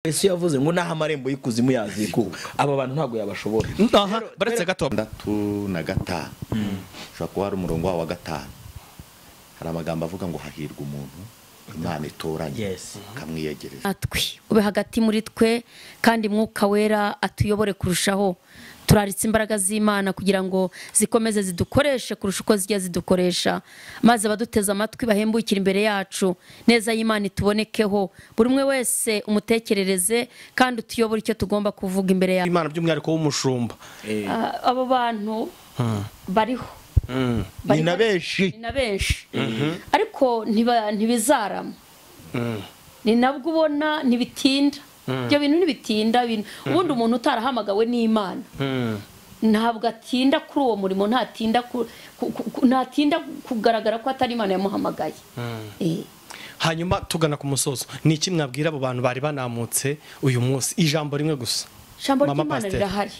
Yesu yavuze ngo naho amarembo y'ikuzimu yazikuka aba bantu ntago yabashobora. Baretse gato 6:5 ushobora kuba hari umurongo wa 5 hari amagambo avuga ngo hahirwa umuntu Imana itoranye kamwiyegereza atwi ube hagati muri twe kandi mwuka wera atuyobore kurushaho. Turaritse imbaraga z'Imana kugira ngo zikomeze zidukoreshe kurusha uko zijya zidukoresha, maze abaduteza amatwi bahembukira imbere yacu neza y'Imana itubonekeho. Buri umwe wese umutekerereze kandi utuyobore icyo tugomba kuvuga imbere yacu. Imana by'umwihariko w'Umushumba. Abo bantu bariho ni na benshi ariko ntibizarama. Ni nabwo ubona ntibitinda. Ibyo bintu ntibitinda. Ubundi umuntu utarahamagawe n'Imana ntabwo atinda kuri uwo murimo, ntatinda kugaragara ko atari Imana yamuhamagaye. Hanyuma tugana ku musozo, ni iki mwabwira abo bantu bari banamutse uyu munsi? Ijambo rimwe gusa. Ijambo ry'Imana rirahari.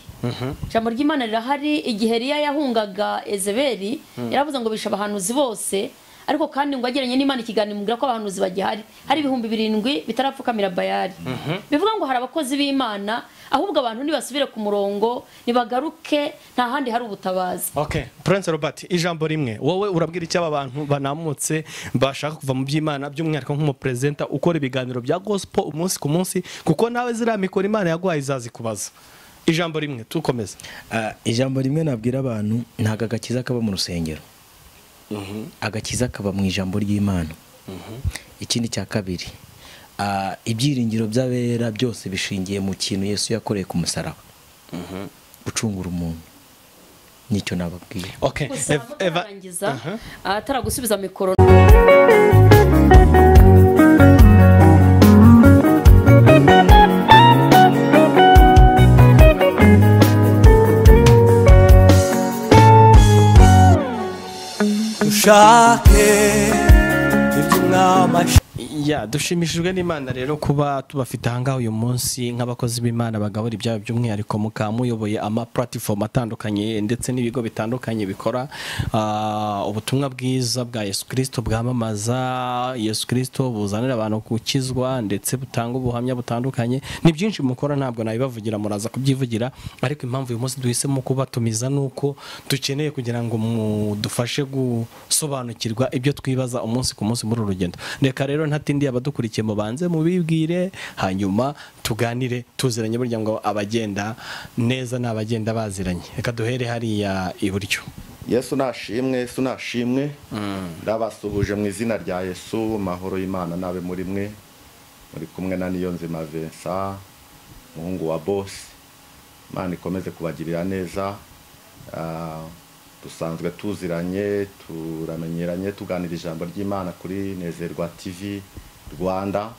Ijambo ry'Imana rirahari. Igihe Eliya yahungaga Ezebeli yaravuze ngo bisha abahanuzi bose, ariko kandi ngo ageranye n'Imana ikiganiro mubwira ko abahanuzi bagihari hari 7,000 bitarapfukamira Bayali. Bivuga ngo hari abakozi b'Imana, ahubwo abantu nibasubire ku murongo nibagaruke, nta handi hari ubutabazi. Okay, Prince Robert, ijambo rimwe wowe urabwira iki aba bantu banamutse bashaka kuva mu by'Imana, by'umwihariko nk'umupresenter ukora ibiganiro bya gospel umunsi ku munsi, kuko nawe zira mikoro Imana yaguhaye izazikubaza? Ijambo rimwe tukomeza. Ijambo rimwe nabwira abantu, ntaga gakiza kaba mu rusengero. Agakiza kaba mu ijambo ry'Imana. Ikindi cya kabiri, ibyiringiro by'abera byose bishingiye mu kintu Yesu yakoreye ku musaraba, gucungura umuntu. Nicyo nababwiye. Okay, Eva ataragusubiza mikoro. Dushimishijwe n'Imana rero kuba tubafite ahangaho uyu munsi nk'abakozi b'Imana bagabura ibyabo, by'umwihariko mukamuyoboye ama platform atandukanye ndetse n'ibigo bitandukanye bikora ubutumwa bwiza bwa Yesu Kristo, bwamamaza Yesu Kristo, buzanira abantu gukizwa ndetse butanga ubuhamya butandukanye. Ni byinshi mukora, ntabwo nabibavugira, muraza kubyivugira, ariko impamvu uyu munsi duhisemo kubatumiza nuko dukeneye kugira ngo mudufashe gusobanukirwa ibyo twibaza umunsi ku munsi muri urugendo. Reka rero ntatindi abadukurikiye mubanze mubibwire, hanyuma tuganire tuziranye, burya ngo abagenda neza n'abagenda baziranye. Reka duhere hariya iburyo. Yesu nashimwe ndabasuhuje mu izina rya Yesu. Mahoro y'Imana nabe muri mwe, muri kumwe na Niyonzima Vincent, muhungu wa boss. Imana ikomeze kubagirira neza. Dusanzwe tuziranye, turamenyeranye, tuganira ijambo ry'Imana kuri Nezerwa TV Rwanda.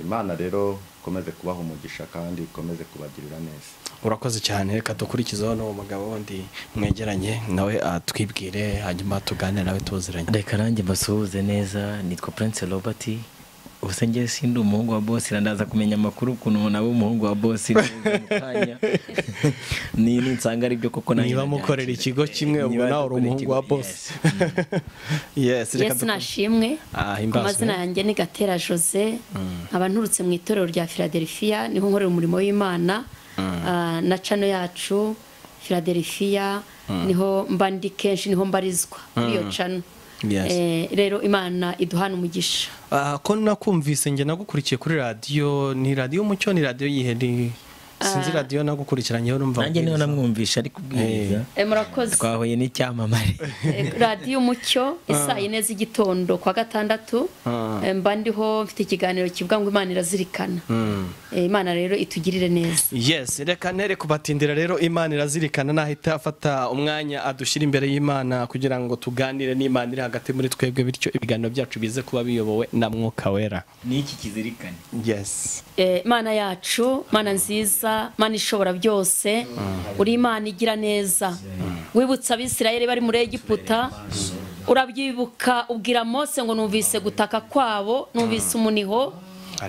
Imana rero ikomeze kubaha umugisha kandi ikomeze kubagirira neza. Urakoze cyane. Reka dukurikizeho n'uwo mugabo wundi mwegeranye nawe atwibwire, hanyuma tuganire nawe tuziranye. Reka nanjye mbasuhuze neza. Nitwa Prince Robert. Ubuse ngiye sindi umuhungu wa boss, ndaza kumenya amakuru kuno nawe umuhungu wa boss mukanya. Ni nsanga ari byo koko nanjye. Niba mukorera ikigo kimwe ubwo nawe uri umuhungu wa boss. Yes, reka nashimwe. Amazina yanjye ni Gatera Jose. Abanturutse mu Itorero rya Philadelifia, niho nkorera umurimo w'Imana. Na channel yacu Philadelifia niho mbandi kenshi, niho mbarizwa muri iyo channel. Rero Imana iduhana umugisha. Ko nakumvise nge nagukurikiye kuri radio, ni radio Umucyo, ni radio yiheri? Sinzi radio nagukurikiranye urumva. Nanjye niho namwumvisha ari kubwiriza. Murakoze. Twahuye n'icyamamare. Radio Umucyo isaa 4 z'igitondo kwa gatandatu. Mbandiho mfite ikiganiro kivuga ngo Imana irazirikana. Imana rero itugirire neza. Yes, reka ntere kubatindira rero. Imana irazirikana nahita afata umwanya adushira imbere y'Imana kugira ngo tuganire n'Imana iri hagati muri twebwe, bityo ibiganiro byacu bize kuba biyobowe na Mwuka Wera. Ni iki kizirikane? Yes. Imana yacu, Mana nziza, Mana ishobora byose, uri Imana igira neza. Wibutsa Abisirayeli bari muri Egiputa, urabyibuka ubwira Mose ngo numvise gutaka kwabo, numvise umuniho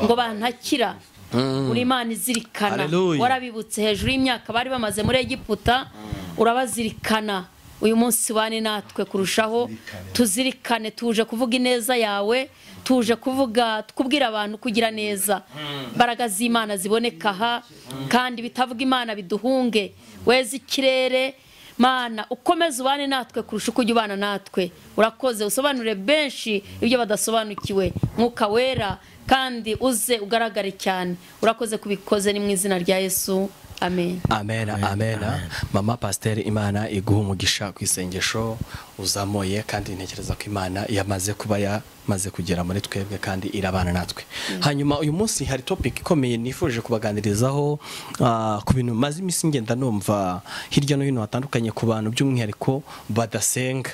ngo bantakira. Uri Imana izirikana. Warabibutse hejuru y'imyaka bari bamaze muri Egiputa, urabazirikana. uyu munsi wane natwe kurushaho tuzirikane tuje kuvuga ineza yawe tuje kubwira abantu kugira neza imbaraga z'Imana ziboneka aha kandi bitavuga Imana biduhunge weze ikirere Mana ukomeze ubane natwe kurusha uko ujya ubana natwe urakoze usobanure benshi ibyo badasobanukiwe mwuka wera kandi uze ugaragare cyane urakoze kubikoze ni mu izina rya Yesu amen amen amen mama pasteur Imana iguha umugisha ku isengesho uzamoye kandi ntekereza ko Imana yamaze kuba yamaze kugera muri twebwe kandi irabana natwe hanyuma uyu munsi hari topic ikomeye nifuje kubaganirizaho ku bintu maze iminsi ngenda numva hirya no hino hatandukanye ku bantu by'umwihariko badasenga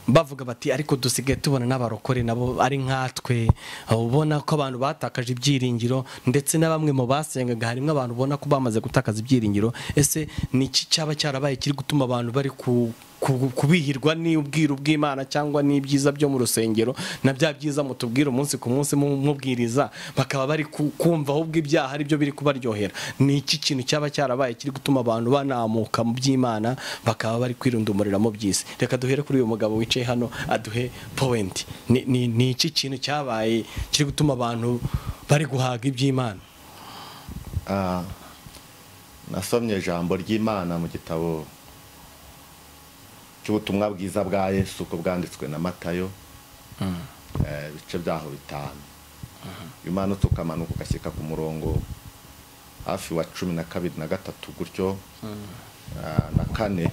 bavuga bati ariko dusigaye tubona n'abarokore nabo ari nkatwe ubona ko abantu batakaje ibyiringiro ndetse na bamwe mu basengaga harimo abantu ubona ko bamaze gutakaza ibyiringiro ese ni iki cyaba cyarabaye kiri gutuma abantu bari kubihirwa n'ubwiru bw'Imana cyangwa n'ibyiza byo mu rusengero na bya byiza mutubwira umunsi ku munsi mubwiriza bakaba bari kumva ahubwo ibyaha ari byo biri kubaryohera ni iki kintu cyaba cyarabaye kiri gutuma abantu banamuka mu by'Imana bakaba bari kwirundumurira mu by'isi reka duhere kuri uyu mugabo wicaye hano aduhe point ni iki kintu cyabaye kiri gutuma abantu bari guhaga iby'Imana nasomye ijambo ry'Imana mu gitabo cy'ubutumwa bwiza bwa Yesu ko bwanditswe na Matayo bice byaho 5 Imana tukamanuka ugashyika ku murongo hafi wa 12 na 3 gutyo na 4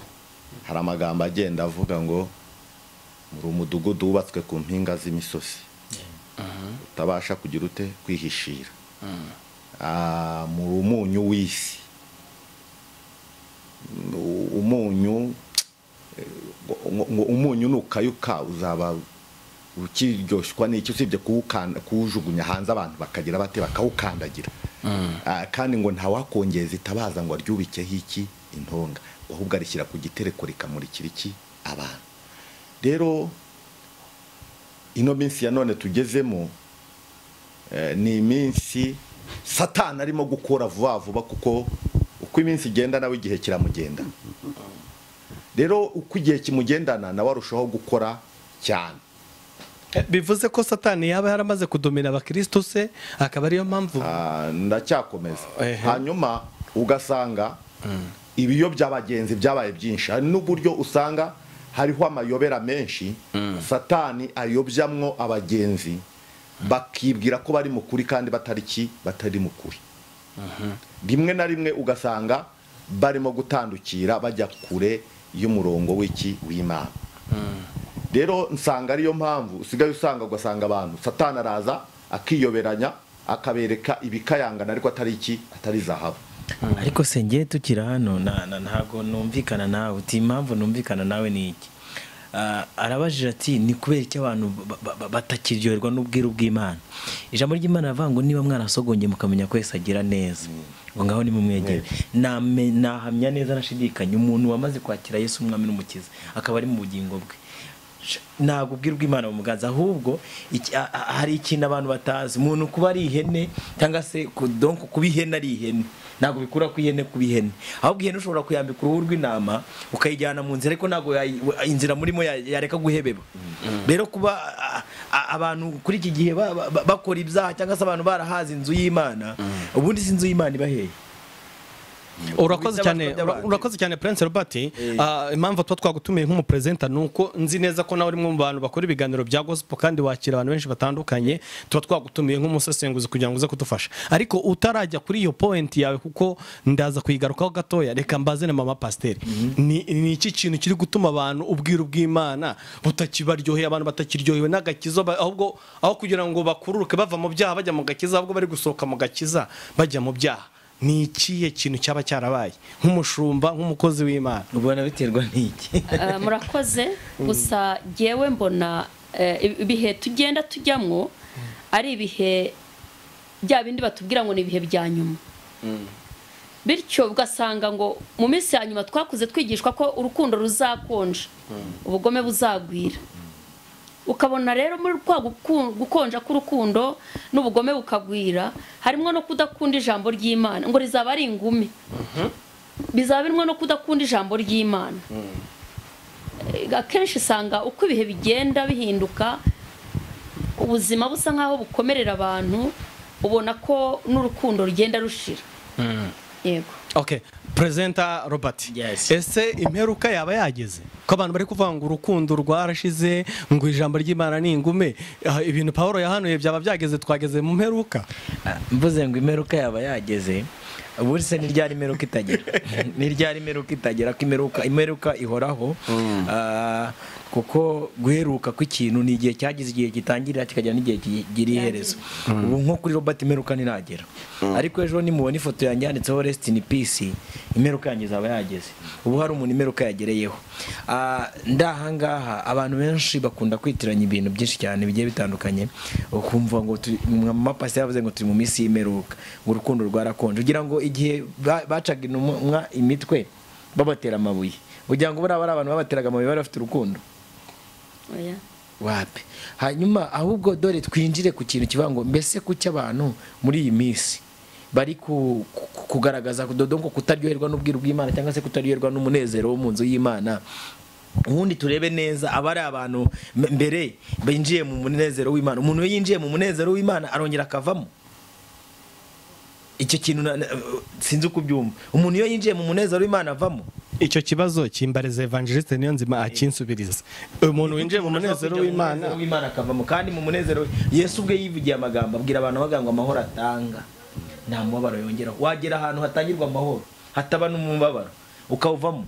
hari amagambo agenda avuga ngo muri umudugudu wubatswe ku mpinga z'imisozi utabasha kugira ute kwihishira muri umunyu w'isi umunyu nukayuka uzaba ukiryoshwa n'icyo usibye kuwujugunya hanze abantu bakagira bate bakawukandagira kandi ngo ntawakongeza itabaza ngo aryubikeho iki intonga ahubwo arishyira ku gitereko rikamurikira iki abantu rero ino minsi ya none tugezemo ni iminsi Satani arimo gukora vuba vuba kuko uko iminsi igenda nawe igihe kiramugenda rero uko igihe kimugendana nawe arushaho gukora cyane bivuze ko Satani yaba yaramaze kudomina abakristo se akaba ariyo mpamvu ndacyakomeza hanyuma ugasanga ibiyo by'abagenzi byabaye byinshi n'uburyo usanga hariho amayobera menshi Satani ayobyamwo abagenzi bakibwira ko bari mu kuri kandi batari mu kuri rimwe na rimwe ugasanga barimo gutandukira bajya kure y'umurongo w'Imana rero nsanga ariyo mpamvu usigaye usanga ugasanga abantu Satani araza akiyoberanya akabereka ibikayangana ariko atari zahabu ariko se ngiye tukira hano ntago numvikana nawe uti impamvu numvikana nawe ni iki arabajije ati ni kubera iki abantu batakiryoherwa n'ubwiru bw'Imana ijambo ry'Imana ravuga ngo niba mwarasogongeye mukamenya ko Yesu agira neza ngo ngaho ni mumwegere nahamya neza nashidikanya umuntu wamaze kwakira Yesu umwami n'umukiza akaba ari mu bugingo bwe ntabwo ubwiru bw'Imana bumuganza ahubwo hari ikintu abantu batazi umuntu kuba ari ihene cyangwa se kuba ihene ari ihene ntabwo bikura ku ihene kuba ihene ahubwo ihene ushobora kuyambika uruhu rw'intama ukayijyana mu nzira ariko ntabwo inzira murimo yareka guhebeba rero kuba abantu kuri iki gihe bakora ibyaha cyangwa se abantu barahaza inzu y'Imana ubundi si inzu y'Imana ibaheye urakoze cyane Prince Robert impamvu tuba twagutumiye nk'umupresenter nuko nzi neza ko nawe uri mu bantu bakora ibiganiro bya gospel kandi wakira abantu benshi batandukanye tuba twagutumiye nk'umusesenguzi kugira ngo uze kudufasha ariko utarajya kuri iyo point yawe kuko ndaza kuyigarukaho gatoya reka mbaze na mama pasteur ni iki kintu kiri gutuma abantu ubwiru bw'Imana butakibaryoheye abantu batakiryohewe n'agakizo ahubwo aho kugira ngo bakururuke bava mu byaha bajya mu gakiza ahubwo bari gusohoka mu gakiza bajya mu byaha ni ikihe kintu cyaba cyarabaye nk'umushumba nk'umukozi w'Imana ubona biterwa n'iki murakoze gusa jewe mbona ibihe tugenda tujyamwo ari ibihe bya bindi batubwira ngo ni ibihe bya nyuma bityo ugasanga ngo mu minsi ya nyuma twakuze twigishwa ko urukundo ruzakonja ubugome buzagwira ukabona rero muri gukonja k'urukundo n'ubugome bukagwira harimo no kudakunda ijambo ry'Imana ngo rizaba ari ingume bizaba birimo no kudakunda ijambo ry'Imana akenshi usanga uko ibihe bigenda bihinduka ubuzima busa nkaho bukomerera abantu ubona ko n'urukundo rugenda rushira. Yego. Okay, Presenter Robert. Yes. Ese imperuka yaba yageze ko abantu bari kuvuga ngo urukundo rwarashize ngo ijambo ry'Imana ni ingume, ibintu Paulo yahanuye byaba byageze, twageze mu mperuka? Mvuze ngo imperuka yaba yageze, ubundi se n'iryari imperuka itagera. N'iryari imperuka itagera, ko imperuka ihoraho. Kuko guheruka kw'ikintu ni igihe cyagize, igihe gitangirira kikagera n'igihe kigira iherezo. Ubu nko kuri Robert imperuka ntiragera, ariko ejo nimubona ifoto yanjye yanditseho rest in peace, imperuka yanjye izaba yageze. Ubu hari umuntu imperuka yagereyeho. Ndahangaha abantu benshi bakunda kwitiranya ibintu byinshi cyane bigiye bitandukanye, ukumva ngo amapasi yavuze ngo turi mu minsi y'imperuka, ngo urukundo rwarakonje, ugira ngo igihe bacaga intumwa imitwe babatera amabuye, ugira ngo bari abantu babateraga amabuye bari bafite urukundo. Oya. Wapi. Hanyuma ahubwo dore twinjire ku kintu kivuga ngo mbese kuki abantu muri iyi minsi bari kugaragaza kudodongo kutaryoherwa n'ubwiru bw'Imana cyangwa se kutaryoherwa n'umunezero wo mu nzu y'Imana. Ubundi turebe neza abari abantu mbere binjiye mu munezero w'Imana. Umuntu yinjiye mu munezero w'Imana arongera akavamo. Icyo kintu sinzi uko byumva. Umuntu iyo yinjiye mu munezero w'Imana avamo. Icyo kibazo kimbarize Evangeliste Niyonzima akinsubiriza. Umuntu winjiye mu munezero w'Imana akavamo, kandi mu munezero Yesu ubwe yivugiye amagambo abwira abantu baganga amahoro atanga nta mubabaro yongera. Wagera ahantu hatangirwa amahoro hataba n'umubabaro ukawuvamo.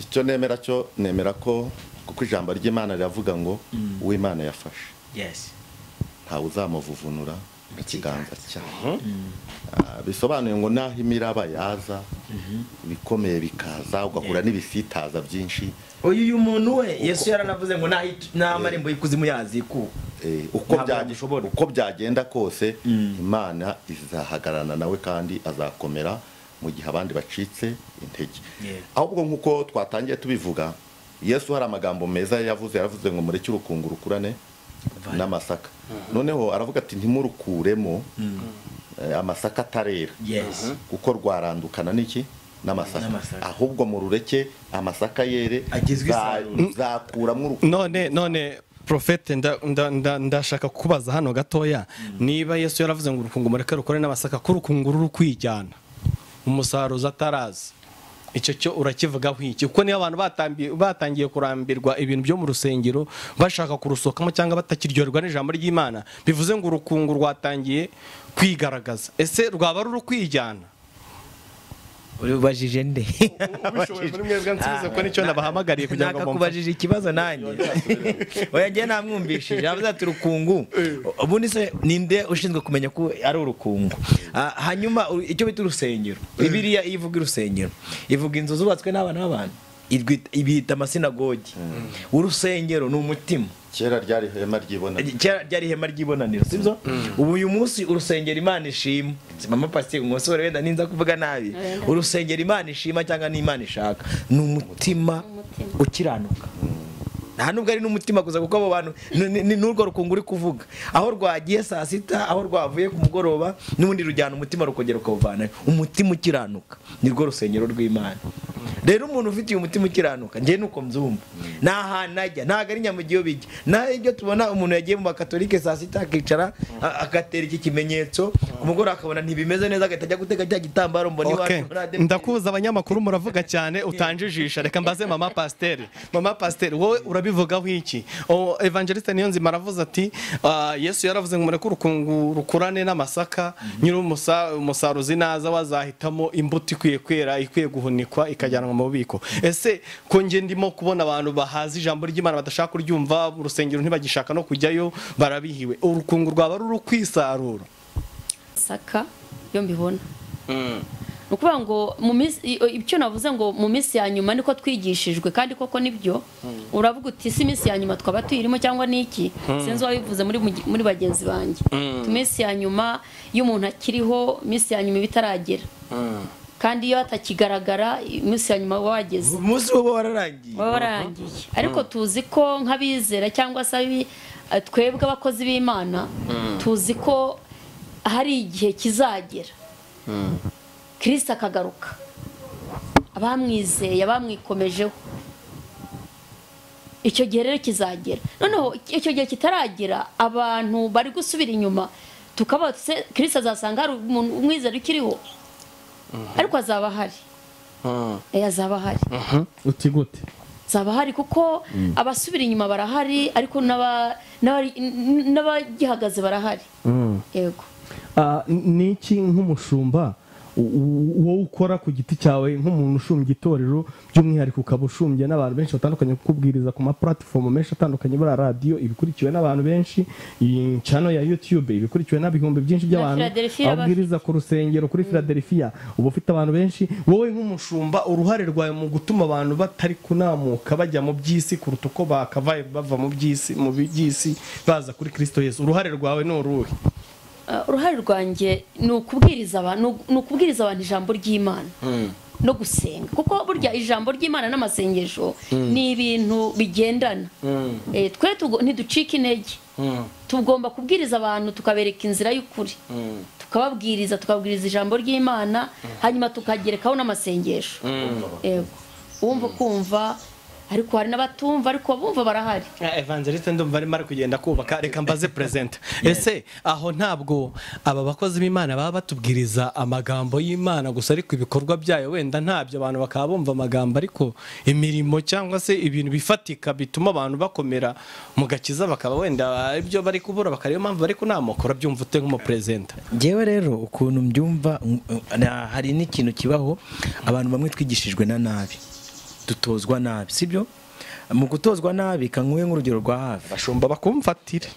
Icyo nemera ko kuko ijambo ry'Imana riravuga ngo uw'Imana yafashe. Yes. Ntawe uzamuvuvunura ikiganza cyawe. Bisobanuye ngo naho imiraba yaza, ibikomeye bikaza, ugahura n'ibisitaza byinshi. Uyu muntu we Yesu yaranavuze ngo nta marembo y'ikuzimu yazikuka. Uko byagenda kose Imana izahagarana nawe kandi azakomera mu gihe abandi bacitse intege. Ahubwo nk'uko twatangiye tubivuga, Yesu hari amagambo meza yaravuze ngo mureke urukungu rukurane n'amasaka. Noneho aravuga ati ntimurukuremo amasaka atarera, kuko rwarandukana n'iki n'amasaka, ahubwo murureke amasaka yere zakuramo urukungu. None Profete ndashaka kubaza hano gatoya, niba Yesu yaravuze ngo urukungu mureke rukore n'amasaka, ko urukungu ruri kwijyana umusaruza atarazi, icyo cyo urakivugaho iki? Kuko niyo abantu batangiye kurambirwa ibintu byo mu rusengero bashaka kurusokamo cyangwa batakiryoherwa n'ijambo ry'Imana, bivuze ngo urukungu rwatangiye kwigaragaza. Ese rwaba ruri kwijyana? Ubajije nde? Ubishoboye muri mwebwe nsubize ko nicyo nabahamagariye kugira ngo kubajije ikibazo nanjye. Oya ngiye namwumvishije avuze ati urukungu. Ubundi se ninde ushinzwe kumenya ko ari urukungu? Hanyuma icyo bita urusengero, Bibiliya ivuga urusengero ivuga inzu zubatswe n'abana b'abantu, ibita amasinagogi. Urusengero ni umutima. Kera ryari ihema ry'ibonaniro, sibyo? Ubu uyu munsi urusengero Imana ishima. Mama Pastor umusore wenda ninza kuvuga nabi. Urusengero Imana ishima cyangwa ni Imana ishaka ni umutima ukiranuka. Nta nubwo ari n'umutima gusa, kuko abo bantu n'urwo rukungu uri kuvuga aho rwagiye saa sita, aho rwavuye ku mugoroba, n'ubundi rujyana umutima rukongera ukawuvanayo. Umutima ukiranuka nirwo rusengero rw'Imana. Rero umuntu ufite umutima ukiranuka, njye nuko mbyumva, nta hantu najya, ntago ari nyamugiyo bijya. Naho ibyo tubona umuntu yagiye mu bakatolike saa sita akicara agatera iki kimenyetso, ku mugoroba akabona ntibimeze neza, agahita ajya gutega cya gitambaro mbona iwacu. Ndakubuza abanyamakuru muravuga cyane utanjijisha, reka mbaze Mama Pasteur wowe urabivugaho iki? Evangeliste Niyonzima aravuze ati Yesu yaravuze ngo mureke urukungu rukurane n'amasaka, nyiri umusaruzi naza wazahitamo imbuto ikwiye kwera, ikwiye guhunikwa, ikajyanwa mu bubiko. Ese ko nge ndimo kubona abantu bahaza ijambo ry'Imana badashaka kuryumva, urusengero ntibagishaka no kujyayo, barabihiwe. Urukungu rwaba ruri kwisarura? Saka yo mbibona. Nukuvuga ngo mu minsi ibyo navuze ngo mu minsi ya nyuma niko twigishijwe, kandi koko nibyo. Uravuga uti si minsi ya nyuma twaba tuyirimo cyangwa niki? Sinzi wabivuze muri bagenzi banjye. Minsi ya nyuma y'umuntu akiriho, minsi ya nyuma bitaragera. Kandi iyo atakigaragara iminsi ya nyuma wageze, umunsi wo wararangiye. Ariko tuzi ko nk'abizera cyangwa se twebwe abakozi b'Imana tuzi ko hari igihe kizagera Kristo akagaruka, abamwizeye abamwikomejeho icyo gihe rero kizagera. Noneho icyo gihe kitaragera, abantu bari gusubira inyuma, tukaba Kristo azasanga hari umuntu umwizera ukiriho, ariko azaba ahari. Azaba ahari. uti gute? Azaba ahari kuko abasubira inyuma barahari, ariko n'abagihagaze barahari. Yego. Niki nk'umushumba wowe ukora ku giti cyawe nk'umuntu ushumbye itorero, by'umwihariko ukaba ushumbye n'abantu benshi batandukanye kukubwiriza ku ma platform menshi atandukanye, bari radio ibikurikiwe n'abantu benshi, iyi channel ya YouTube ibikurikiwe n'ibihumbi byinshi by'abantu, abwiriza ku rusengero kuri Philadelifia, uba ufite abantu benshi. Wowe nk'umushumba, uruhare rwawe mu gutuma abantu batari kunamuka bajya mu by'isi kuruta uko bakavaye bava mu by'isi baza kuri Kristo Yesu, uruhare rwawe ni uruhe? Uruhare rwanjye ni ukubwiriza abantu ijambo ry'Imana no gusenga, kuko burya ijambo ry'Imana n'amasengesho ni ibintu bigendana. Twe ntiducika intege, tugomba kubwiriza abantu tukabereka inzira y'ukuri, tukababwiriza ijambo ry'Imana, hanyuma tukagerekaho n'amasengesho. Wumva kumva, ariko hari n'abatumva, ariko bumva barahari. Evangeliste ndumva arimo kugenda kubaka. Reka mbaze present, ese aho ntabwo aba bakozi b'Imana baba batubwiriza amagambo y'Imana gusa, ariko ibikorwa byayo wenda ntabyo, abantu bakaba bumva amagambo, ariko imirimo cyangwa se ibintu bifatika bituma abantu bakomera mu gakiza bakaba wenda ibyo bari kubura, bakariyo mpamvu bari kunamukora. Byumva ute nk'umupresenta? Njyewe rero ukuntu mbyumva, hari n'ikintu kibaho, abantu bamwe twigishijwe na nabi, dutozwa nabi, sibyo? Mu gutozwa nabi, kanguye nk'urugero rwa hafi, bashumba bakumfatire,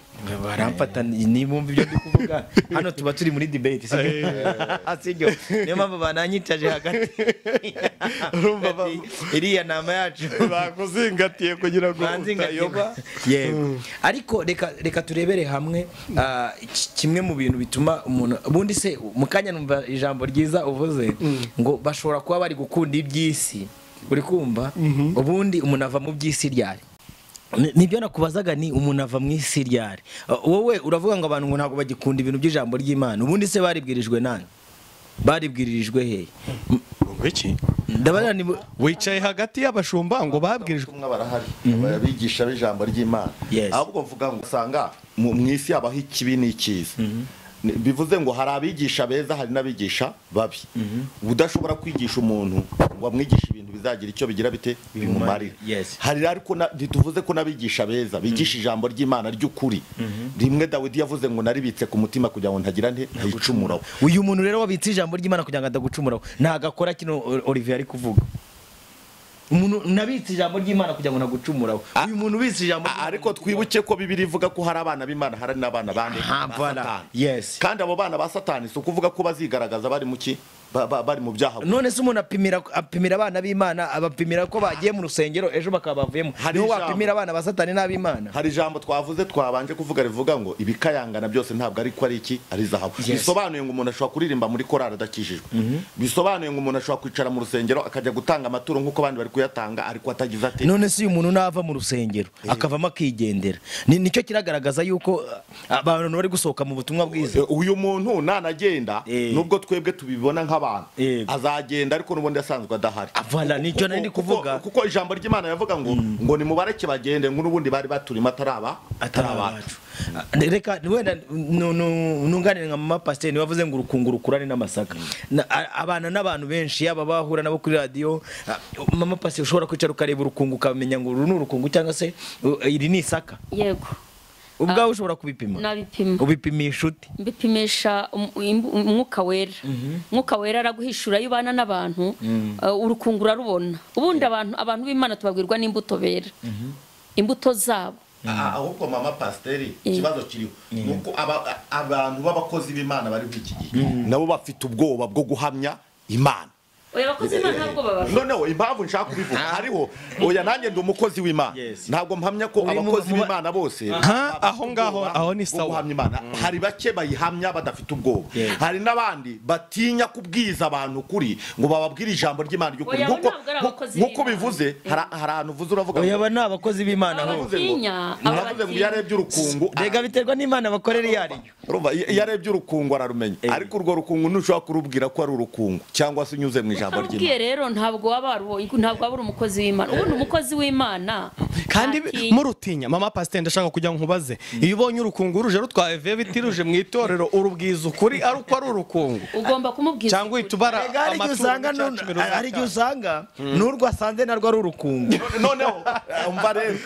baramfata nimumva ibyo ndi kuvuga. Hano tuba turi muri debate, sibyo? Niyo mpamvu bananyicaje hagati. Urumva iriya nama yacu bakuzingatiye kugira ngo utayoba. Yego. Ariko reka turebere hamwe kimwe mu bintu bituma umuntu, ubundi se mukanya numva ijambo ryiza uvuze ngo bashobora kuba bari gukunda iby'isi, uri kumva? Ubundi umuntu ava mu by'isi ryari? Nibyo nakubazaga, ni umuntu ava mu isi ryari? Wowe uravuga ngo abantu ngo ntabwo bagikunda ibintu by'ijambo ry'Imana. Ubundi se baribwirijwe nani? Baribwirijwe he? Iki ndabana ni wicaye hagati y'abashumba ngo babwirijwe kumwe barahari abigisha b'ijambo ry'Imana, ahubwo mvuga ngo usanga mu isi yabaho ikibi n'ikiza. Bivuze ngo hari abigisha beza, hari n'abigisha babi. Udashobora kwigisha umuntu ngo amwigishe ibintu bizagira icyo bigira bite bimumarira. Hari ariko ntituvuze ko nabigisha beza bigisha ijambo ry'Imana ry'ukuri. Rimwe Dawidi yavuze ngo naribitse ku mutima kugira ngo ntagira ntayicumuraho. Uyu muntu rero wabitse ijambo ry'Imana kugira ngo adagucumuraho, ntagakora kino Olivier ari kuvuga. Umuntu nabitse ijambo ry'Imana kugira ngo nagucumuraho. Uyu muntu ubitse ijambo, ariko twibuke ko Bibiliya ivuga ko hari abana b'Imana, hari n'abana bande ba Satani. Kandi abo bana ba Satani si ukuvuga ko bazigaragaza bari mu ki bari mu byaha. None se umuntu apimira abana b'Imana, abapimira ko bagiye mu rusengero ejo bakaba bavuyemo. Niho wapimira abana ba Satani n'ab'Imana? Hari ijambo twavuze twabanje kuvuga rivuga ngo ibikayangana byose ntabwo ari ko ari iki ari zahabu. Bisobanuye ngo umuntu ashobora kuririmba muri korari adakijijwe. Bisobanuye ngo umuntu ashobora kwicara mu rusengero akajya gutanga amaturo nk'uko abandi bari kuyatanga ariko atagize ate. None se uyu muntu nava mu rusengero akavamo akigendera, nicyo kiragaragaza yuko abantu bari gusohoka mu butumwa bwiza. Uyu muntu nanagenda nubwo twebwe tubibona nk'abantu azagenda, ariko nubundi asanzwe adahari. Avala nicyo nari kuvuga, kuko ijambo ry'Imana yavuga ngo ni mubareke bagende, ngo nubundi bari baturima atarabacu. Reka wenda nunganire nka mama pasteur wavuze ngo urukungu rukurane n'amasaka. Abana n'abantu benshi yaba bahura nabo kuri radio, mama pasteur ushobora kwicara ukareba urukungu ukamenya ngo uru ni urukungu cyangwa se iri ni isaka. Yego. Ubwawe ushobora kubipima? Nabipima. Ubipimisha ute? Mbipimisha umwuka wera. Umwuka wera araguhishura iyo ubana n'abantu, urukungu rarubona. Ubundi abantu b'Imana tubabwirwa n'imbuto bera, imbuto zabo. Ahubwo mama pasiteri ikibazo kiriho nuko abantu b'abakozi b'Imana bari iki gihe nabo bafite ubwoba bwo guhamya Imana. Oya bakozi b'Imana ntabwo baba. No impamvu nshaka kubivuga hariho oya nanjye ndi umukozi w'Imana, ntabwo mpamya ko abakozi b'Imana bose aho ngaho aho ni sawa. Hari bake bayihamya badafite ubwoba, hari n'abandi batinya kubwiza abantu kuri ngo bababwire ijambo ry'Imana ry'ukuri nkuko bivuze. Hari ahantu uvuze uravuga oya ni abakozi b'Imana aho navuze ngo yarebye urukungu rega biterwa n'Imana bakorera iyariyo. Urumva yarebye urukungu ararumenya, ariko urwo rukungu ntushobora kurubwira ko ari urukungu cyangwa se unyuze mu ijambo ubwiye ry'Imana. rero ntabwo waba uri umukozi w'Imana. Ubundi umukozi w'Imana kandi murutinya. Mama Pasiteri, ndashaka kujya nkubaze, iyo ubonye urukungu ruje rutwaye vebiti ruje mu itorero urubwiza ukuri ari uko ari urukungu, ugomba kumubwiza cyangwa itubara hari igihe usanga n'urwo asanze narwo ari urukungu. Noneho umva rero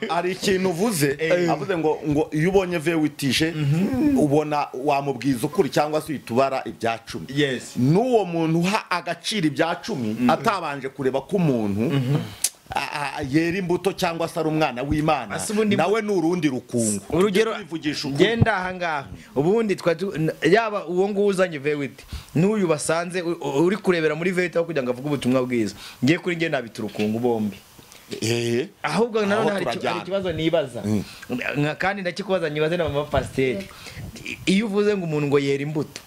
hari ikintu uvuze, avuze ngo iyo ubonye vewitije ubona wamubwiza ukuri cyangwa se itubara ibya 10. N'uwo muntu uha agaciro ibya 10 atabanje kureba ko umuntu yera imbuto cyangwa se ari umwana w'Imana, nawe n'urundi rukungu. Urugero genda ahangaha ubundi yaba uwo nguwo uzanye vewiti n'uyu basanze uri kurebera muri vewiti aho kugira ngo avuge ubutumwa bwiza, ngiye kuri ngiye nabita urukungu bombi. Ahubwo nanone hari ikibazo nibaza, kandi ndakikubaza nyibaze na Mama Pasiteri. Iyo uvuze ngo umuntu ngo yera imbuto,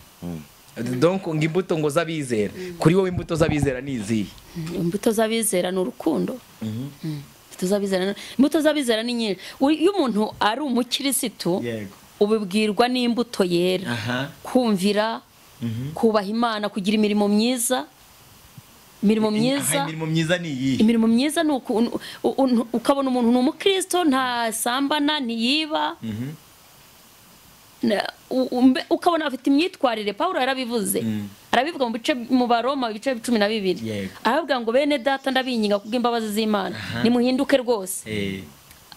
donc ngo imbuto ngo z'abizera, kuri wowe imbuto z'abizera ni izihe? Imbuto z'abizera ni urukundo. Imbuto z'abizera ni nyinshi. Iyo umuntu ari umukirisitu ubibwirwa n'imbuto yera: kumvira, kubaha Imana, kugira imirimo myiza. Imirimo myiza ni iyi? Imirimo myiza ni ukabona umuntu ni umukristo, ntasambana, ntiyiba, ukabona afite imyitwarire. Pawulo yarabivuze, arabivuga mu Baroma ibice 12, aravuga ngo bene data ndabinginga kubw'imbabazi z'Imana nimuhinduke rwose.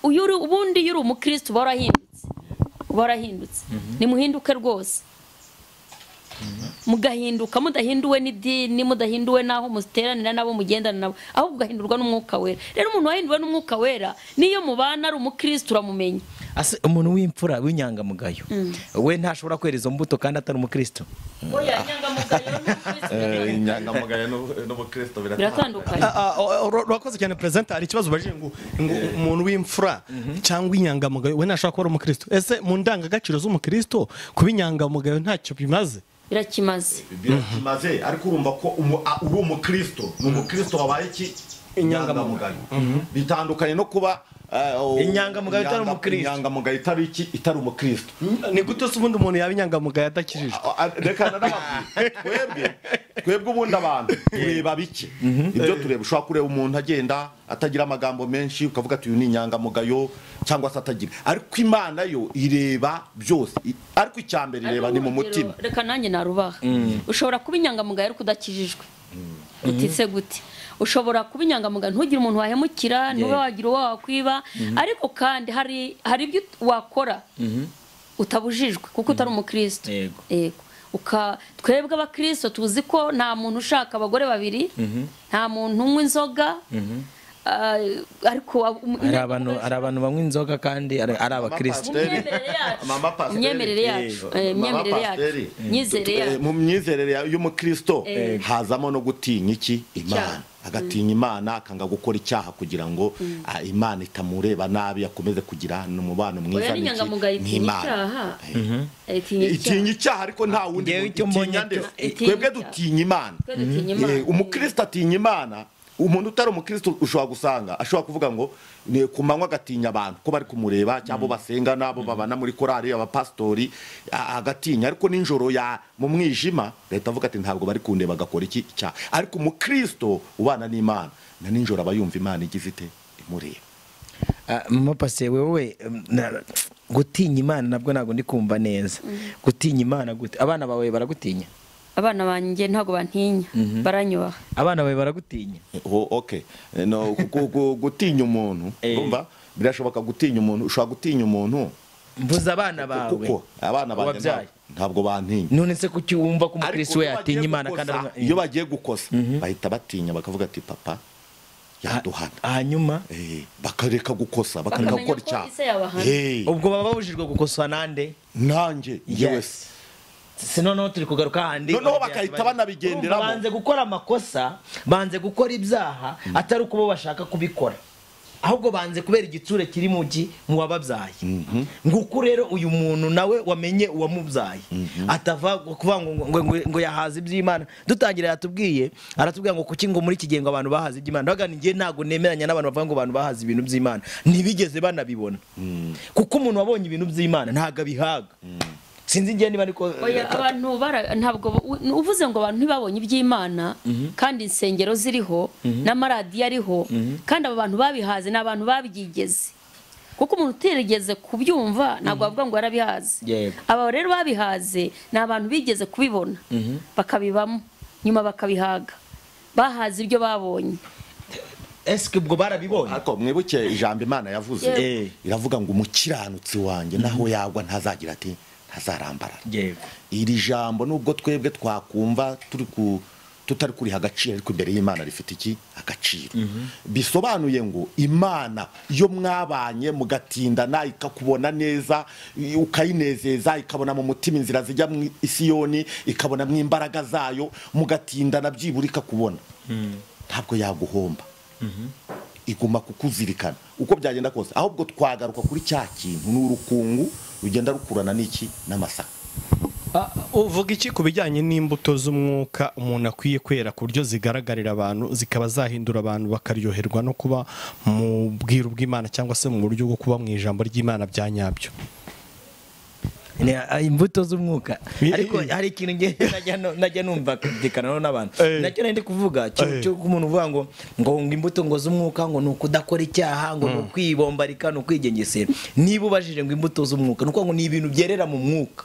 Ubundi iyo uri umukristo uba warahindutse, nimuhinduke rwose, mugahinduka, mudahinduwe n'idini, mudahinduwe n'aho muteranira nabo mugendana nabo, ahubwo ugahindurwa n'umwuka wera. Rero umuntu wahinduwe n'umwuka wera niyo mubana ari umukristo uramumenya. Umuntu w'imfura w'inyangamugayo we ntashobora kwera izo mbuto kandi atari umukristo. Inyangamugayo n'ubukristo biratandukanye. Urakoze cyane President. Hari ikibazo baje ngo umuntu w'imfura cyangwa inyangamugayo we ntashobora kuba umukristo. Ese mu ndangagaciro z'umukristo kuba inyangamugayo ntacyo bimaze? Birakimaze, ariko urumva ko uri umukristo, n'umukristo wabaye iki? Inyangamugayo. Bitandukanye no kuba inyangamugayo itari umukristo. Inyangamugayo itari umukristo. Ni gute se ubundi umuntu yaba inyangamugayo adakijijwe? Reka nababwiye twebwe ubundi abantu tureba bike. Ibyo tureba, ushobora kureba umuntu agenda atagira amagambo menshi ukavuga ati uyu ni inyangamugayo cyangwa se atagira, ariko Imana yo ireba byose. Ariko icyambere ireba ni mu mutima. Reka nanjye narubaha. Ushobora kuba inyangamugayo ariko udakijijwe. Utitse gute? Ushobora kuba inyangamugayo ntugire umuntu wahemukira, ntube wagira uwo wakwiba, ariko kandi hari ibyo wakora utabujijwe kuko utari umukristo. Twebwe abakristo tuzi ko nta muntu ushaka abagore babiri, nta muntu unywa inzoga, ariko hari abantu banywa inzoga kandi ari abakristo. Imyemerere yacu, mu myizerere y'umukristo hazamo no gutinya iki? Imana. Agatinya Imana, akanga gukora icyaha kugira ngo Imana itamureba nabi, akomeze kugira umubano mwiza n'Imana. Itinya icyaha ariko nta wundi utinya. Twebwe dutinya Imana. Umukristo atinya Imana. Umuntu utari umukristo ushobora gusanga ashobora kuvuga ngo ni kumanywa agatinya abantu ko bari kumureba cyangwa basenga nabo babana muri korari abapastori, agatinya, ariko ninjoro mu mwijima leta avuga ati ntabwo bari kundeba agakora iki cyaha. Ariko umukristo ubana n'Imana na ninjoro aba yumva Imana igifite imureba. Mama Pasiteri, wewe gutinya Imana nabwo ntabwo ndi kumva neza. Gutinya Imana gute? Abana bawe baragutinya? Abana banjye ntago bantinya, baranyubaha. Abana bawe baragutinya? Okay. No, gutinya umuntu, urumva birashoboka gutinya umuntu. Ushobora gutinya umuntu. Mvuze abana bawe. Kuko abana banjye ntabwo bantinya. None se kuki wumva ko umukristo we yatinya Imana kandi iyo bagiye gukosa bahita batinya bakavuga ati papa yaduhana, hanyuma bakareka gukosa, bakareka gukora icyaha. Ubwo baba babujijwe gukosa nande? Nanjye wese. Sinono turi kugaruka handi. Noneho bakahita banabigenderamo. Banze gukora amakosa, banze gukora ibyaha atari uko bo bashaka kubikora, ahubwo banze kubera igitsure kiri mu wababyaye. Nguko rero uyu muntu nawe wamenye uwamubyaye atava kuvuga ngo yahaza iby'Imana. Dutangira yatubwiye, aratubwira ngo kuki ngo muri kigengo abantu bahaza iby'Imana. Ndaga ngiye ntago nemeranya n'abantu bavuga ngo abantu bahaza ibintu by'Imana ntibigeze banabibona, kuko umuntu wabonye ibintu by'Imana ntago abihaga. sinzi ngiye niba ariko abantu ntabwo uvuze ngo abantu ntibabonye iby'Imana kandi insengero ziriho n'amaradiyo ariho kandi abo bantu babihaze n'abantu babyigeze kuko umuntu utigeze kubyumva ntabwo bavuga ngo yarabihaze aba rero babihaze ni abantu bigeze kubibona bakabibamo nyuma bakabihaga bahaze ibyo babonye eske ubwo barabibonye ariko mwibuke ijambo Imana yavuze iravuga ngo umukiranutsi wanjye naho yagwa ntazagira ati ntazarambarara iri jambo nubwo twebwe twakumva tutari kuri agaciro ariko imbere y'Imana rifite iki agaciro bisobanuye ngo Imana yo mwabanye mugatindana ikakubona neza ukayinezeza ikabona mu mutima inzira zijya mu Isiyoni ikabona mu imbaraga zayo mugatindana byibura ikakubona ntabwo yaguhomba iguma kukuzirikana uko byagenda kose ahubwo twagaruka kuri cya kintu n'urukungu rugenda rukurana n'iki n'amasaka uvuga iki ku bijyanye n'imbuto z'umwuka umuntu akwiye kwera ku buryo zigaragarira abantu zikaba zahindura abantu bakaryoherwa no kuba mu bwiru bw'Imana cyangwa se mu buryo bwo kuba mu ijambo ry'Imana bya nyabyo imbuto z'umwuka ariko hari ikintu najya numva kumvikana n'abantu nacyo nari ndi kuvuga cyo umuntu uvuga ngo imbuto ngo z'umwuka ngo ni ukudakora icyaha ngo ni ukwibombarika ni ukwigengesera niba ubajije ngo imbuto z'umwuka ni ukuvuga ngo ni ibintu byerera mu mwuka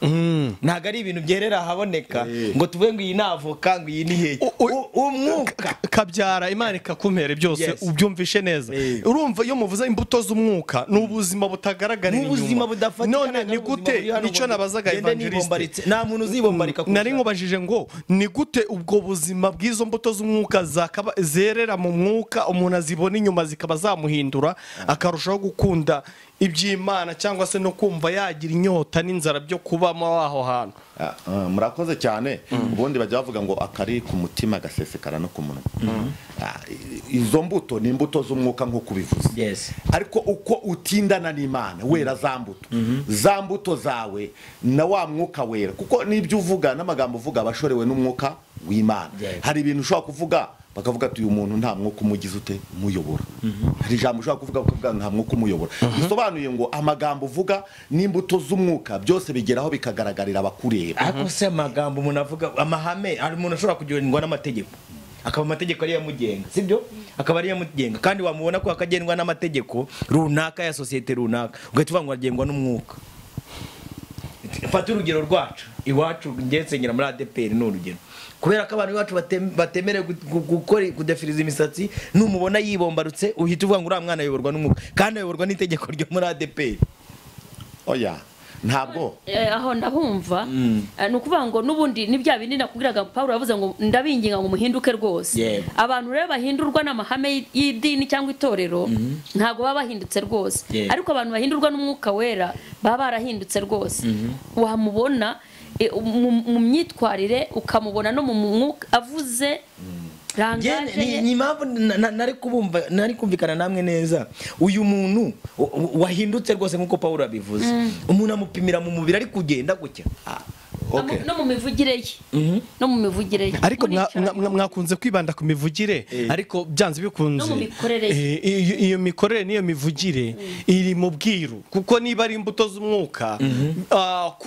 ntabwo ari ibintu byerera ahaboneka ngo tuvuge ngo iyi ni avoka ngo iyi ni heke umwuka kabyara Imana ikakumera byose ubyumvishe neza urumva iyo muvuze imbuto z'umwuka ni ubuzima butagaragarira inyuma none ni gute nicyo nabazaga evangeliste nta muntu uzibombarika nari nkubajije ngo ni gute ubwo buzima bw'izo mbuto z'umwuka zerera mu mwuka umuntu azibona inyuma zikaba zamuhindura akarushaho gukunda iby'Imana cyangwa se no kumva yagira inyota n'inzara byo kubamo aho hantu murakoze cyane ubundi bajya bavuga ngo akari ku mutima gasesekara no ku munwa izo mbuto ni imbuto z'umwuka nk'uko ubivuze ariko uko utindana n'Imana wera za mbuto zawe na wa mwuka wera kuko n'ibyo uvuga n'amagambo uvuga abashorewe n'umwuka w'Imana hari ibintu ushobora kuvuga bakavuga ati uyu muntu nta mwuka umugize ute umuyobora hari ijambo ushobora kuvuga bakavuga nta mwuka umuyobora bisobanuye ngo amagambo uvuga n'imbuto z'umwuka byose bigeraho bikagaragarira abakureba ariko se amagambo umuntu avuga amahame hari umuntu ashobora kugendwa n'amategeko akaba amategeko ari yamugenga sibyo akaba ari yamugenga kandi wamubona ko akagendwa n'amategeko runaka ya societe runaka ugahita uvuga ngo agengwa n'umwuka fata urugero rwacu iwacu ngesengera muri ADPR n'urugero kubera ko abantu bacu batemere kudefiriza imisatsi numubona yibombarutse uhita uvuga ngo uriya mwana ayoborwa n'umwuka kandi ayoborwa n'itegeko ryo muri ADPR oya ntabwo aho ndabumva ni ukuvuga ngo n'ubundi ni bya bindi nakubwiraga Paulo yavuze ngo ndabinginga ngo muhinduke rwose abantu rero bahindurwa n'amahame y'idini cyangwa itorero ntabwo baba bahindutse rwose ariko abantu bahindurwa n'umwuka wera baba barahindutse rwose wamubona mu myitwarire ukamubona no mu mwuka avuze ni impamvu nari kumvikana namwe neza uyu muntu wahindutse rwose nk'uko Paulo abivuze umuntu amupimira mu mubiri ari kugenda gutya no mu mivugire ye no mu mivugire ye ariko mwakunze kwibanda ku mivugire ariko byanze bikunze no mu mikorere iyo mikorere niyo mivugire iri mu bwiru kuko niba ari imbuto z'umwuka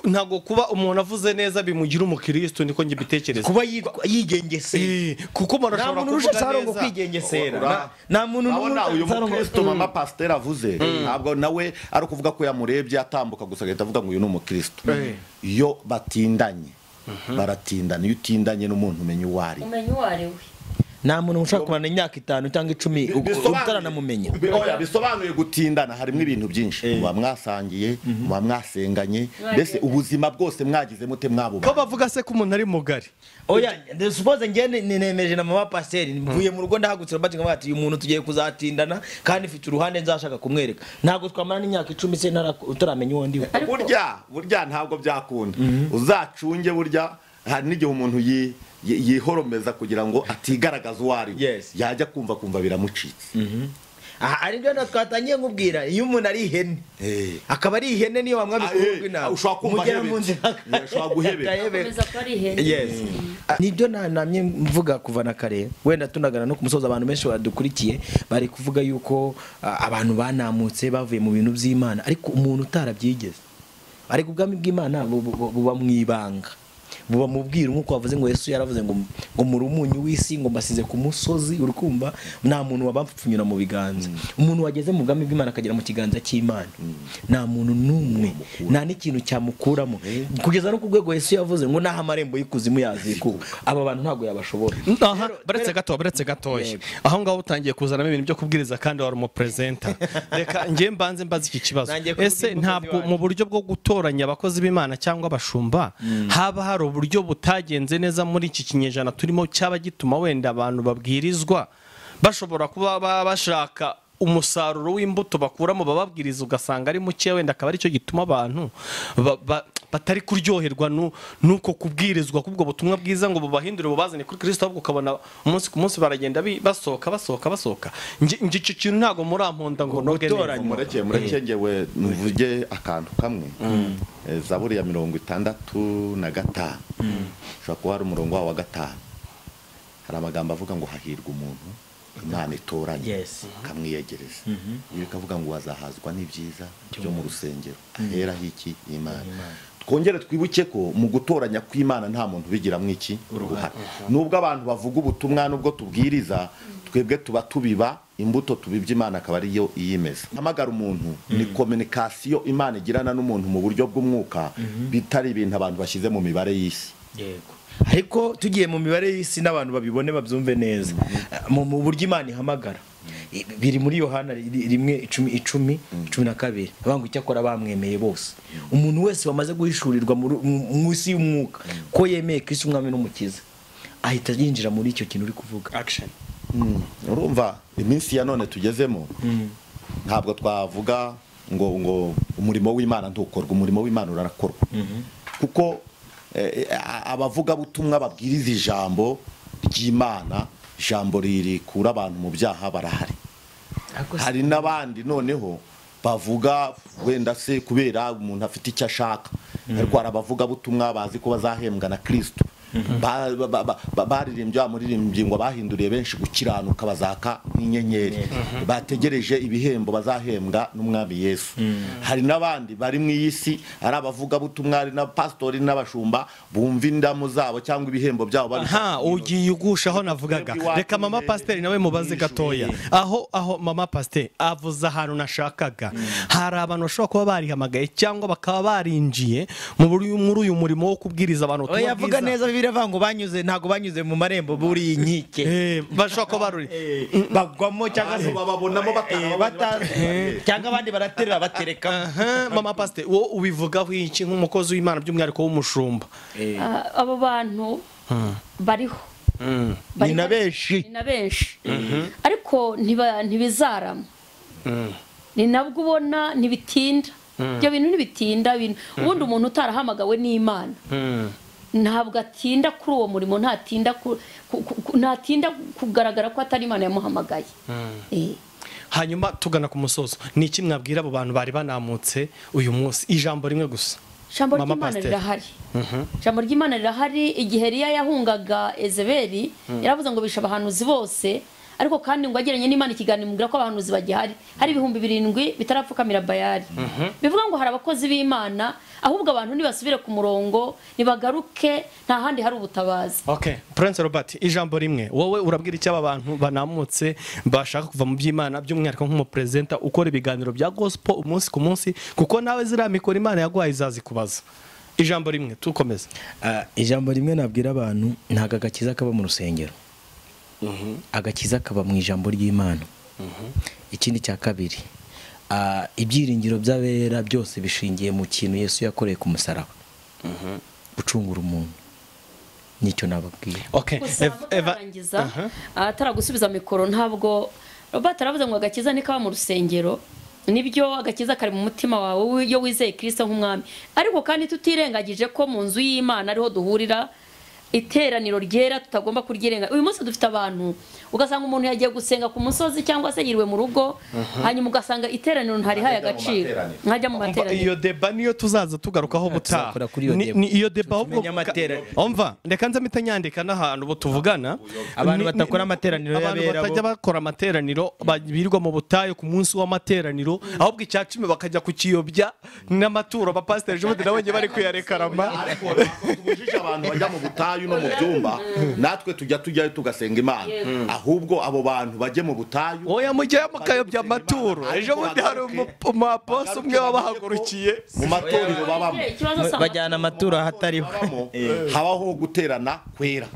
ntago kuba umuntu avuze neza bimugira umukristo niko nge bitekereza kuba yigengesera kuko umuntu ashobora kuvuga neza kwigengesera nta muntu uyu mukristo mama pasteur avuze ntabwo nawe ari ukuvuga ko yamurebye atambuka gusa agahita avuga ngo uyu ni umukristo iyo batindanye baratindana iyo utindanye n'umuntu umenya uwo ari we nta muntu ushaka kumara imyaka 5 cyangwa 10 utaranamumenya bisobanuye gutindana harimo ibintu byinshi muba mwasangiye muba mwasenganye mbese ubuzima bwose mwagize mute mwabo ko bavuga se ko umuntu ari mugari oya suppose ngene nemeje na mama pasteur mvuye mu rugo ndahagutse bati ngati uyu muntu tugiye kuzatindana kandi mfite uruhande nzashaka kumwereka ntabwo twamara n'imyaka 10 se utaramenya uwo ndi burya ntabwo byakunda uzacunge burya hari n'igihe umuntu yihoromeza kugira ngo atigaragaza uwo ari yajya kumva biramucitse ari byo twatangiye nkubwira iyo umuntu ari ihene akaba ari ihene niyo wamwabikuru rw'inama ushobora kumva nibyo namye mvuga kuva na kare wenda tunagana no kumusoza abantu benshi badukurikiye bari kuvuga yuko abantu banamutse bavuye mu bintu by'Imana ariko umuntu utarabyigeze ariko ubwami bw'Imana buba mu ibanga, buba mu bwiru, nk'uko wavuze ngo Yesu yaravuze ngo muri umunyu w'isi, ngo mbasize ku musozi, urukumva nta muntu wabapfupfunyura mu biganza. Umuntu wageze mu bwami bw'Imana akagera mu kiganza cy'Imana, nta muntu n'umwe, nta n'ikintu cyamukuramo, kugeza no ku rwego Yesu yavuze ngo naho amarembo y'ikuzimu yazikuka, aba bantu ntabwo yabashobora. Baretse gatoya aho ngaho utangiye kuzanamo ibintu byo kubwiriza kandi wari umupresenter. Reka njye mbanze mbaza iki kibazo, ese ntabwo mu buryo bwo gutoranya abakozi b'Imana cyangwa abashumba haba hari uburyo butagenze neza muri iki kinyejana turimo, cyaba gituma wenda abantu babwirizwa bashobora kuba bashaka umusaruro w'imbuto bakuramo bababwiriza ugasanga ari muke, wenda akaba ari cyo gituma abantu batari kuryoherwa nuko kubwirizwa kubwo butumwa bwiza ngo bubahindure bubazane kuri Kristo, ahubwo ukabona umunsi ku munsi baragenda basohoka. Nje icyo kintu ntago muramponda ngo noge neza. Mureke ngewe nuvuge akantu kamwe. Zaburi ya 65 ushobora kuba hari umurongo wa 5, hari amagambo avuga ngo hahirwa umuntu Imana itoranye kamwiyegereza. Iyo bikavuga ngo wazahazwa n'ibyiza byo mu rusengero ahera hiki Imana. Twongere twibuke ko mu gutoranya kw'Imana nta muntu bigiramo iki uruhare. Nubwo abantu bavuga ubutumwa, nubwo tubwiriza, twebwe tuba tubiba imbuto tubibye, Imana akaba ari yo iyimeza. Hamagara umuntu ni communication Imana igirana n'umuntu mu buryo bw'umwuka, bitari ibintu abantu bashyize mu mibare y'isi. Yego, ariko tugiye mu mibare y'isi n'abantu babibone babyumve neza, mu buryo Imana ihamagara biri muri Yohana 1:10-12 abanga icyakora bamwemeye bose. Umuntu wese wamaze guhishurirwa mu isi y'umwuka ko yemeye Kristo umwami n'umukiza, ahita yinjira muri icyo kintu uri kuvuga action. Urumva iminsi ya none tugezemo, ntabwo twavuga ngo umurimo w'Imana ntukorwa. Umurimo w'Imana urarakorwa, kuko abavuga butumwa babwiriza ijambo ry'Imana, ijambo rikura abantu mu byaha barahari. Hari n'abandi noneho bavuga wenda se kubera umuntu afite icyo ashaka, ariko arabavuga butumwa bazi ko bazahembwa na Kristo. Baririmbye amuririmbye ngo bahinduriye benshi gukiranuka bazaka nk'inyenyeri, bategereje ibihembo bazahembwa n'umwami Yesu. Hari n'abandi bari mu isi ari abavuga butumwa, ari na pastori n'abashumba bumva indamu zabo cyangwa ibihembo byabo bari ugiye ugushaho navugaga. Reka mama pasiteri nawe mubaze gatoya, aho mama pasiteri avuze ahantu nashakaga. Hari abantu bashobora kuba barihamagaye cyangwa bakaba barinjiye muri uyu murimo wo kubwiriza abantu yavuga neza biravango banyuze, ntago banyuze mu marembo buri inkike, bashaka ko baruri bagwamo cyangwa se bababonamo cyangwa abandi baraterera batereka. Mama pasiteri wo ubivugaho iki nk'umukozi w'Imana by'umwihariko w'umushumba? Abo bantu bariho ni na benshi, ariko ntibizarama. Ni nabwo ubona ntibitinda, ibyo bintu ntibitinda. Ubundi umuntu utarahamagawe n'Imana ntabwo atinda kuri uwo murimo, ntatinda kugaragara ko atari Imana yamuhamagaye. Hanyuma tugana ku musozo, ni iki mwabwira abo bantu bari banamutse uyu munsi? Ijambo rimwe gusa. Ijambo ry'Imana rirahari. Ijambo ry'Imana rirahari. Igihe Eliya yahungaga Ezeberi yaravuze ngo bisha abahanuzi bose, ariko kandi ngo ageranye n'Imana ikiganiro mubwira ko abahanuzi bagihari, hari 7,000 bitarapfukamira Bayali. Bivuga ngo hari abakozi b'Imana, ahubwo abantu nibasubire ku murongo, nibagaruke, nta handi hari ubutabazi. Okay, Prince Robert, ijambo rimwe wowe urabwira iki aba bantu banamutse bashaka kuva mu by'Imana, by'umwihariko nk'umupresenter ukora ibiganiro bya gospel umunsi ku munsi, kuko nawe ziriya mikoro Imana yaguhaye izazikubaza? Ijambo rimwe tukomeza. Ijambo rimwe nabwira abantu, ntago agakiza kaba mu rusengero, agakiza kaba mu ijambo ry'Imana. Ikindi cya kabiri, ibyiringiro by'abera byose bishingiye mu kintu Yesu yakoreye ku musaraba, gucungura umuntu. Nicyo nababwiye. Okay, ataragusubiza mikoro, ntabwo Robert aravuze ngo agakiza nikaba mu rusengero. Nibyo, agakiza kari mu mutima wawe iyo wizeye Kristo nk'umwami, ariko kandi tutirengagije ko mu nzu y'Imana ariho duhurira iteraniro ryera tutagomba kuryirenga. Uyu munsi dufite abantu ugasanga umuntu yagiye gusenga ku musozi cyangwa se yiriwe mu rugo, hanyuma ugasanga iteraniro ntari haye agaciro, nkajya mu materaniro. Iyo deba niyo tuzaza tugarukaho butaha. Ni iyo deba ahubwo umva ndeka nza mitanyandika n'ahantu bo tuvugana abantu batakora amateraniro y'abera, abantu batajya bakora amateraniro birirwa mu butayo ku munsi w'amateraniro, ahubwo icyacumi bakajya kukiyobya n'amaturo abapasiteri ejobundi nabonye bari kuyarekarama. ariko tubujije abantu bajya mu butayu no mu byumba, natwe tujyayo tugasenga Imana, ahubwo abo bantu bajye mu butayu oya mujyayo mukayobya amaturo. Ejobundi hari umuapostoli umwe wabahagurukiye mu matorero babamo, bajyana amaturo ahatariho, habaho guterana kwera,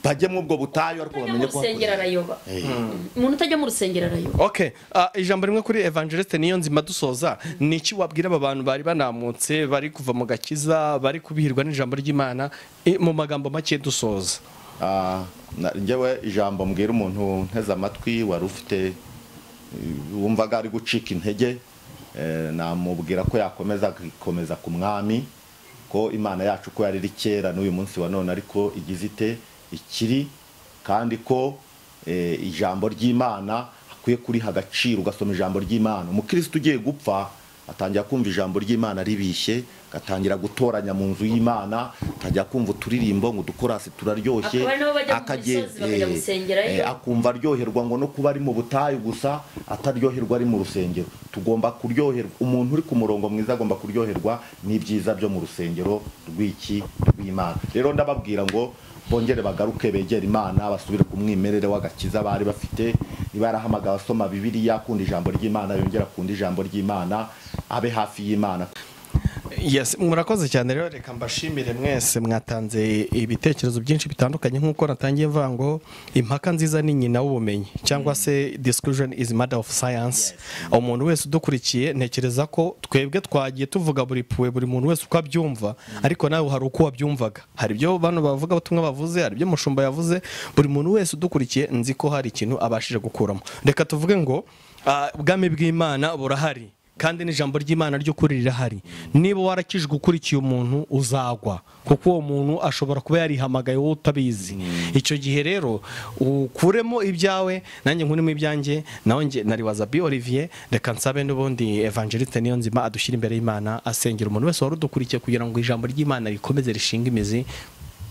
bajye mu ubwo butayu ariko bamenye ko umuntu utajya mu rusengero arayoba. Okay, ijambo rimwe kuri evangeliste niyo nzima dusoza, ni iki wabwira aba bantu bari banamutse bari kuva mu gakiza bari kubihirwa n'ijambo ry'Imana mu magambo make dusoza? Njyewe ijambo mbwira umuntu nteze amatwi wari ufite wumvaga ari gucika intege, namubwira ko yakomeza ku mwami, ko Imana yacu ko yari kera n'uyu munsi wa none ariko igize ite ikiri, kandi ko ijambo ry'Imana akwiye kuriha agaciro, ugasoma ijambo ry'Imana. Umukristo ugiye gupfa atangira kumva ijambo ry'Imana ribishye, gatangira gutoranya mu nzu y'Imana, atajya kumva uturirimbo ngo dukorasi turaryoshye, akumva aryoherwa ngo no kuba ari mu butayu gusa, ataryoherwa ari mu rusengero. Tugomba kuryoherwa, umuntu uri ku murongo mwiza agomba kuryoherwa n'ibyiza byo mu rusengero rw'Imana. Rero ndababwira ngo bongere bagaruke begera Imana, basubire ku mwimerere w'agakiza bari bafite. Niba yarahamagaye asoma Bibiliya, akunda ijambo ry'Imana, yongera akunda ijambo ry'Imana, abe hafi y'Imana. Yes, murakoze cyane. Rero reka mbashimire mwese, mwatanze ibitekerezo byinshi bitandukanye, nk'uko natangiye mvuga ngo impaka nziza ni nyina w'ubumenyi, cyangwa se discussion is mother of science. Umuntu wese udukurikiye, ntekereza ko twebwe twagiye tuvuga buri muntu wese uko abyumva, ariko nawe hari uko wabyumvaga. Hari ibyo bano bavuga ubutumwa bavuze, hari ibyo Mushumba yavuze. Buri muntu wese udukurikiye nzi ko hari ikintu abashije gukuramo. Reka tuvuge ngo ubwami bw'Imana burahari, kandi n'ijambo ry'Imana ryo kuri rirahari. Niba warakijwe ukurikiye umuntu uzagwa, kuko uwo muntu ashobora kuba yarihamagaye wowe utabizi. Icyo gihe rero ukuremo ibyawe, nanjye nkurimo ibyanjye, nawe nge nari Babyihorere. Reka nsabe n'ubundi evangeliste niyo nzima adushyira imbere y'Imana, asengera umuntu wese wari udukurikiye kugira ngo ijambo ry'Imana rikomeze rishinga imizi,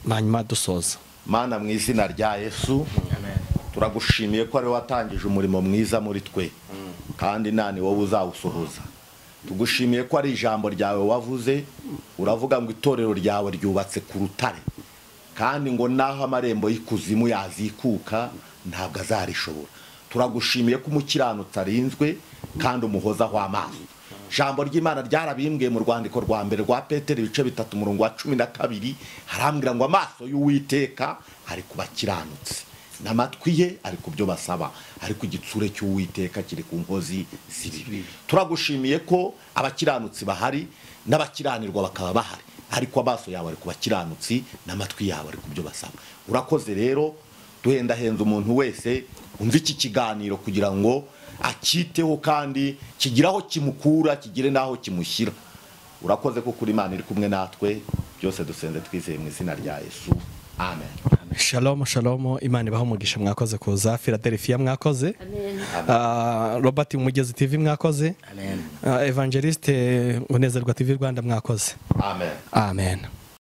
hanyuma dusoza. Mana, mu izina rya Yesu, turagushimiye ko ari watangije umurimo mwiza muri twe, kandi nani wowe uzawusohoza. Tugushimiye ko ari ijambo ryawe wavuze, uravuga ngo itorero ryawe ryubatse ku rutare, kandi ngo naho amarembo y'ikuzimu yazikuka ntabwo azarishobora. Turagushimiye ko umukiranutsi arinzwe kandi umuhozaho amaso. Ijambo ry'Imana ryarabimbwiye mu rwandiko rwa mbere rwa Petero ibice 3:12, harambwira ngo amaso y'Uwiteka ari ku bakiranutsi, n'amatwi ye ari ku byo basaba, ariko igitsure cy'Uwiteka kiri ku nkozi z'ibibi. Turagushimiye ko abakiranutsi bahari n'abakiranirwa bakaba bahari, ariko amaso yawe ari ku bakiranutsi n'amatwi yawe ari ku byo basaba. Urakoze rero, duhendahenze umuntu wese umva iki kiganiro kugira ngo akiteho kandi kigiraho kimukura, kigire naho kimushyira. Urakoze ko kuri Imana iri kumwe natwe, byose dusenze twizeye mu izina rya Yesu, amen. Shalom, shalom. Imana ibahe umugisha. Mwakoze kuza. Philadelifia mwakoze. Robert Mugezi TV mwakoze. Evangeliste Unezerwa TV Rwanda mwakoze. Amen. Amen.